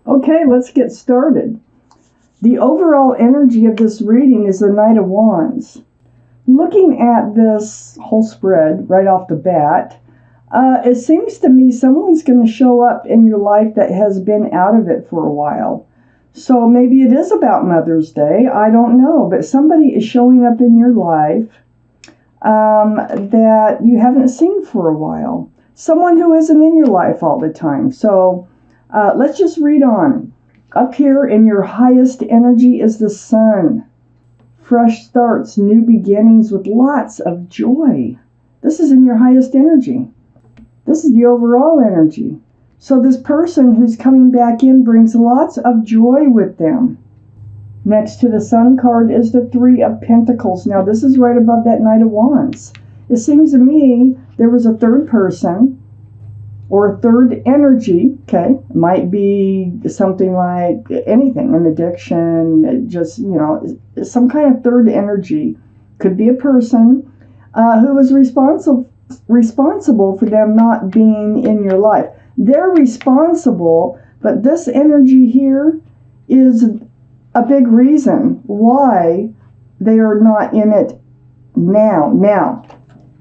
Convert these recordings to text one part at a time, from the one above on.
Okay, let's get started. The overall energy of this reading is the Knight of Wands. Looking at this whole spread right off the bat, it seems to me someone's going to show up in your life that has been out of it for a while. So maybe it is about Mother's Day. I don't know. But somebody is showing up in your life that you haven't seen for a while. Someone who isn't in your life all the time. So let's just read on. Up here in your highest energy is the sun. Fresh starts, new beginnings with lots of joy. This is in your highest energy. This is the overall energy. So this person who's coming back in brings lots of joy with them. Next to the Sun card is the Three of Pentacles. Now this is right above that Knight of Wands. It seems to me there was a third person or a third energy. Okay, it might be something like anything, an addiction, just, some kind of third energy. Could be a person who was responsible for them not being in your life. They're responsible, but this energy here is a big reason why they are not in it now. Now,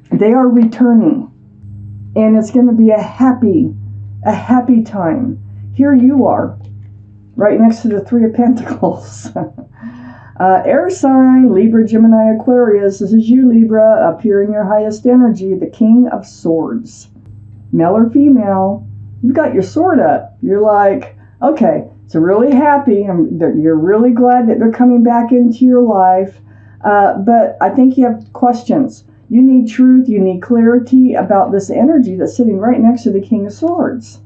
they are returning. And it's going to be a happy time. Here you are, right next to the Three of Pentacles. Air sign, Libra, Gemini, Aquarius. This is you, Libra, up here in your highest energy, the King of Swords. Male or female, you've got your sword up. You're like, okay, so really happy. You're really glad that they're coming back into your life. But I think you have questions. You need truth, you need clarity about this energy that's sitting right next to the King of Swords.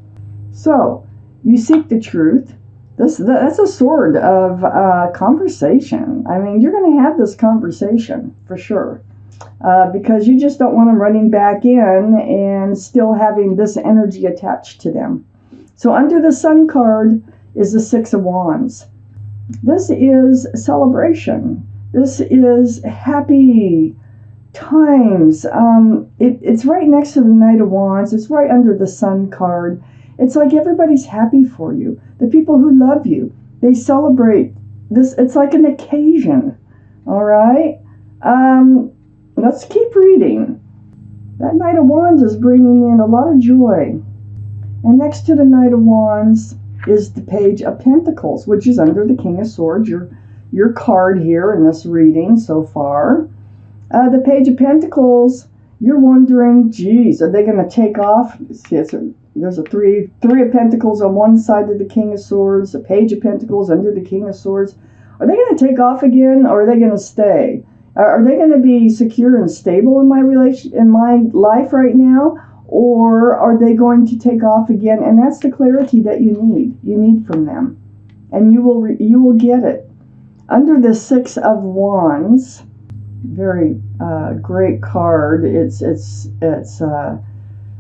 So, you seek the truth. That's a sword of conversation. I mean, you're going to have this conversation for sure. Because you just don't want them running back in and still having this energy attached to them. So under the Sun card is the Six of Wands. This is celebration. This is happy times. It's right next to the Knight of Wands. It's right under the Sun card. It's like everybody's happy for you. The people who love you, they celebrate this. It's like an occasion. All right. Let's keep reading. That Knight of Wands is bringing in a lot of joy. And next to the Knight of Wands is the Page of Pentacles, which is under the King of Swords, your card here in this reading so far. The Page of Pentacles, you're wondering, geez, are they going to take off? See, there's a three of Pentacles on one side of the King of Swords, the Page of Pentacles under the King of Swords. Are they going to take off again, or are they going to stay? Are they going to be secure and stable in my life right now, or are they going to take off again? And that's the clarity that you need. You need from them, and you will get it. Under the Six of Wands, very great card. It's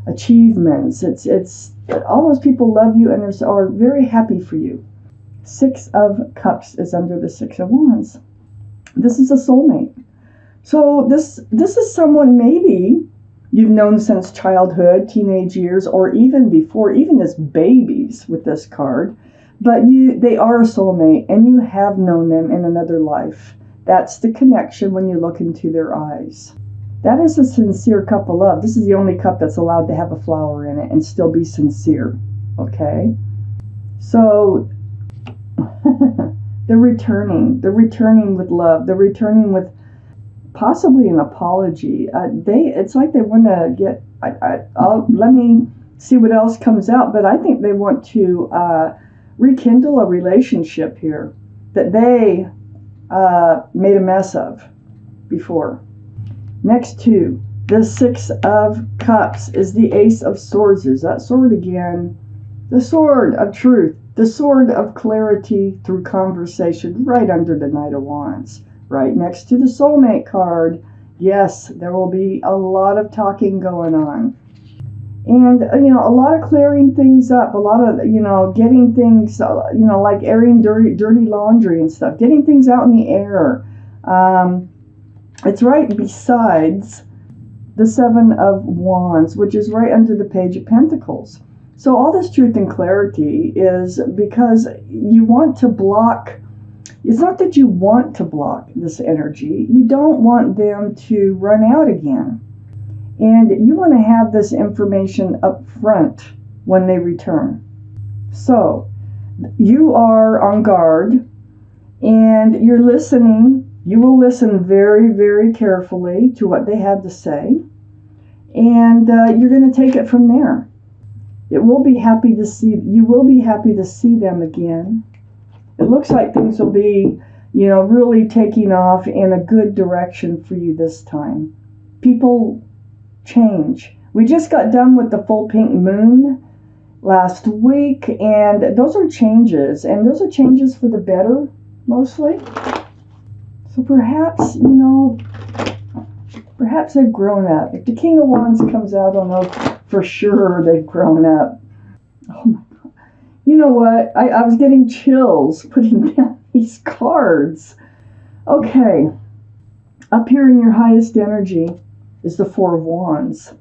achievements. It's all those people love you and are very happy for you. Six of Cups is under the Six of Wands. This is a soulmate. So this is someone maybe you've known since childhood, teenage years, or even before, even as babies with this card. But they are a soulmate, and you have known them in another life. That's the connection when you look into their eyes. That is a sincere cup of love. This is the only cup that's allowed to have a flower in it and still be sincere. Okay? So they're returning. They're returning with love. They're returning with possibly an apology. It's like they want to get. Let me see what else comes out. But I think they want to rekindle a relationship here that they made a mess of before. Next to the Six of Cups is the Ace of Swords. There's that sword again. The sword of truth. The sword of clarity through conversation, right under the Knight of Wands. Right next to the soulmate card. Yes, there will be a lot of talking going on. And, a lot of clearing things up, a lot of, getting things, like airing dirty laundry and stuff, getting things out in the air. It's right besides the Seven of Wands, which is right under the Page of Pentacles. So all this truth and clarity is because you want to block. It's not that you want to block this energy. You don't want them to run out again. And you want to have this information up front when they return. So you are on guard and you're listening. You will listen very, very carefully to what they have to say. And you're going to take it from there. You will be happy to see them again. It looks like things will be, really taking off in a good direction for you this time. People change. We just got done with the full pink moon last week, and those are changes, and those are changes for the better, mostly. So perhaps, perhaps they've grown up. If the King of Wands comes out, I'll know for sure they've grown up. Oh my God. You know what? I was getting chills putting down these cards. Okay. Up here in your highest energy is the Four of Wands.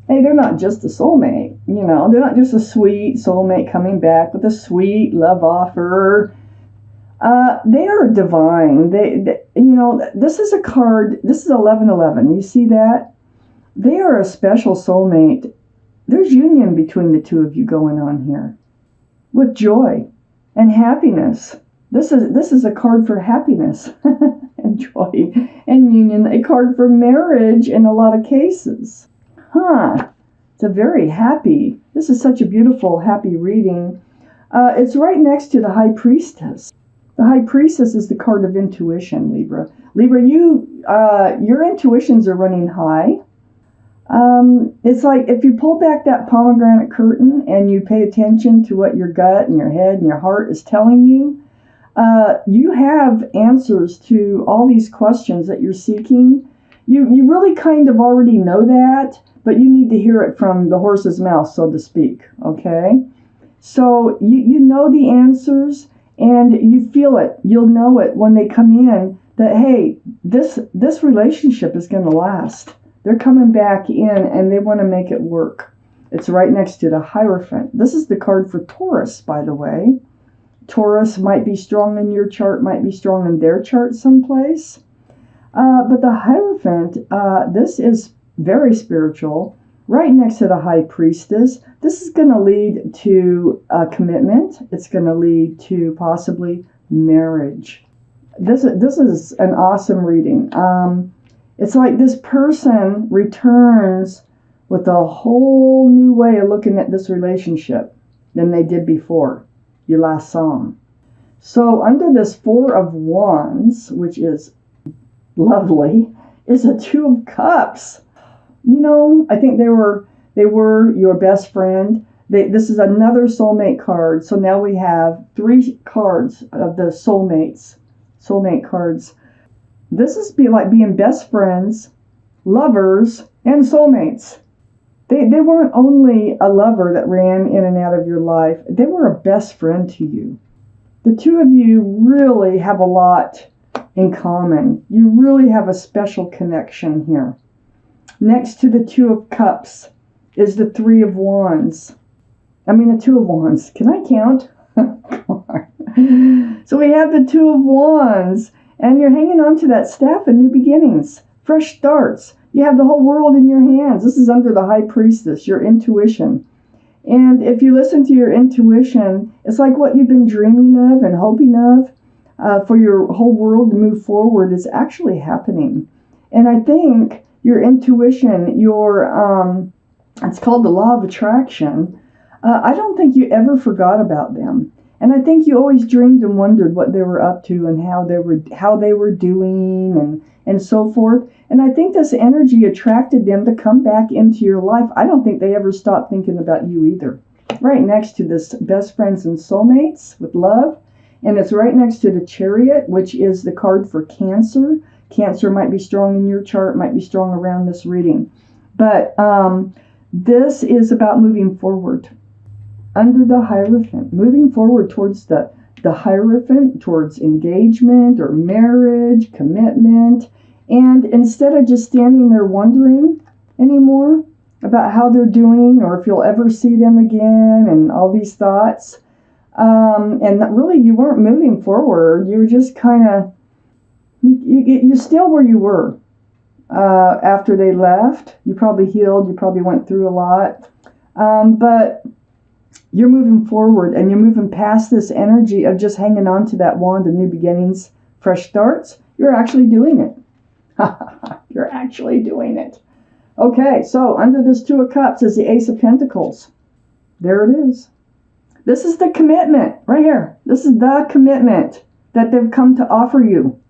Hey, they're not just a soulmate. They're not just a sweet soulmate coming back with a sweet love offer. They are divine. This is a card. This is 1111. You see that? They are a special soulmate. There's union between the two of you going on here, with joy and happiness. This is a card for happiness and joy and union. A card for marriage in a lot of cases. It's a very happy. This is such a beautiful, happy reading. It's right next to the High Priestess. The High Priestess is the card of intuition, Libra. Libra, your intuitions are running high. It's like if you pull back that pomegranate curtain and you pay attention to what your gut and your head and your heart is telling you, you have answers to all these questions that you're seeking. You really kind of already know that, but you need to hear it from the horse's mouth, so to speak, okay? So you know the answers, and you feel it. You'll know it when they come in that, hey, this relationship is going to last. They're coming back in, and they want to make it work. It's right next to the Hierophant. This is the card for Taurus, by the way. Taurus might be strong in your chart, might be strong in their chart someplace. But the Hierophant, this is very spiritual, right next to the High Priestess. This is going to lead to commitment. It's going to lead to possibly marriage. This is an awesome reading. It's like this person returns with a whole new way of looking at this relationship than they did before you last saw them. So under this Four of Wands, which is lovely, is a Two of Cups. I think they were your best friend. This is another soulmate card. So now we have 3 cards of the soulmate cards. This is like being best friends, lovers, and soulmates. They weren't only a lover that ran in and out of your life. They were a best friend to you. The two of you really have a lot in common. You really have a special connection here. Next to the Two of Cups is the Three of Wands. The Two of Wands. Can I count? Come on. So we have the Two of Wands, and you're hanging on to that staff of new beginnings, fresh starts. You have the whole world in your hands. This is under the High Priestess, your intuition. And if you listen to your intuition, it's like what you've been dreaming of and hoping of for your whole world to move forward is actually happening. And I think your intuition, it's called the law of attraction. I don't think you ever forgot about them. And I think you always dreamed and wondered what they were up to and how they were doing and so forth. And I think this energy attracted them to come back into your life. I don't think they ever stopped thinking about you either. Right next to this best friends and soulmates with love. And it's right next to the Chariot, which is the card for Cancer. Cancer might be strong in your chart, might be strong around this reading. But this is about moving forward. Under the Hierophant, moving forward towards the Hierophant, towards engagement or marriage, commitment. And instead of just standing there wondering anymore, about how they're doing or if you'll ever see them again and all these thoughts. And really, you weren't moving forward. You were just kind of, you're still where you were after they left. You probably healed. You probably went through a lot. But you're moving forward and you're moving past this energy of just hanging on to that wand of new beginnings, fresh starts. You're actually doing it. You're actually doing it. Okay, so under this Two of Cups is the Ace of Pentacles. There it is. This is the commitment right here. This is the commitment that they've come to offer you.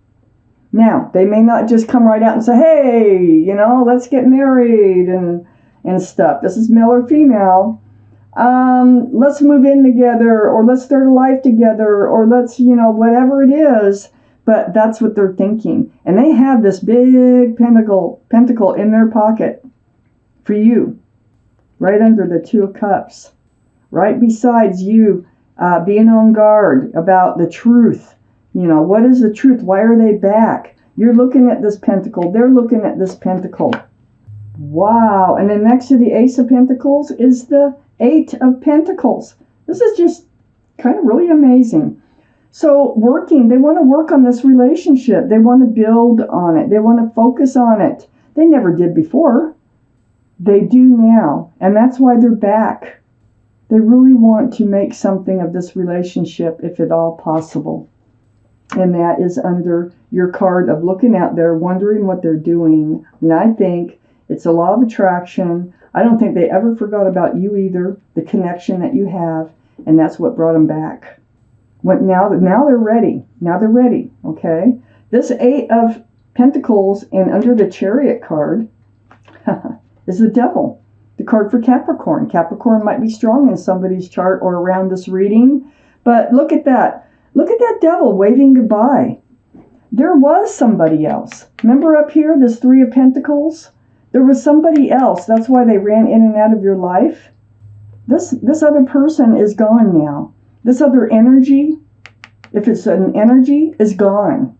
Now, they may not just come right out and say, hey, let's get married and stuff. This is male or female. Let's move in together, or let's start a life together, or let's, whatever it is. But that's what they're thinking. And they have this big pentacle in their pocket for you, right under the Two of Cups, right besides you being on guard about the truth. What is the truth? Why are they back? You're looking at this pentacle. They're looking at this pentacle. Wow. And then next to the Ace of Pentacles is the Eight of Pentacles. This is just kind of really amazing. So they want to work on this relationship. They want to build on it. They want to focus on it. They never did before. They do now. And that's why they're back. They really want to make something of this relationship, if at all possible. And that is under your card of looking out there, wondering what they're doing. And I think it's a law of attraction. I don't think they ever forgot about you either, the connection that you have. And that's what brought them back. Now they're ready. Now they're ready, okay? This Eight of Pentacles and under the Chariot card is the Devil, the card for Capricorn. Capricorn might be strong in somebody's chart or around this reading, but look at that. Look at that Devil waving goodbye. There was somebody else. Remember up here, this Three of Pentacles? There was somebody else. That's why they ran in and out of your life. This other person is gone now. This other energy, if it's an energy, is gone.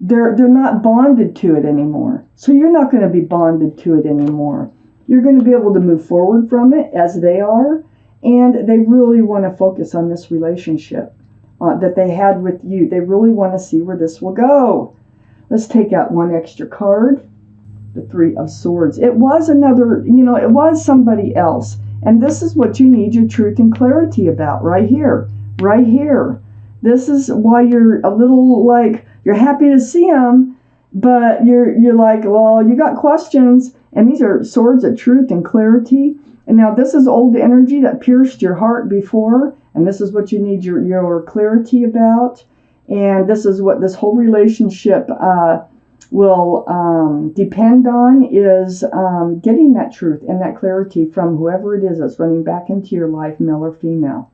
They're not bonded to it anymore. So you're not going to be bonded to it anymore. You're going to be able to move forward from it as they are. And they really want to focus on this relationship that they had with you. They really want to see where this will go. Let's take out one extra card. The Three of Swords. It was another, it was somebody else. And this is what you need your truth and clarity about right here. Right here. This is why you're a little like, you're happy to see them, but you're like, well, you got questions. And these are swords of truth and clarity. And now this is old energy that pierced your heart before. And this is what you need your clarity about. And this is what this whole relationship will depend on is getting that truth and that clarity from whoever it is that's running back into your life, male or female.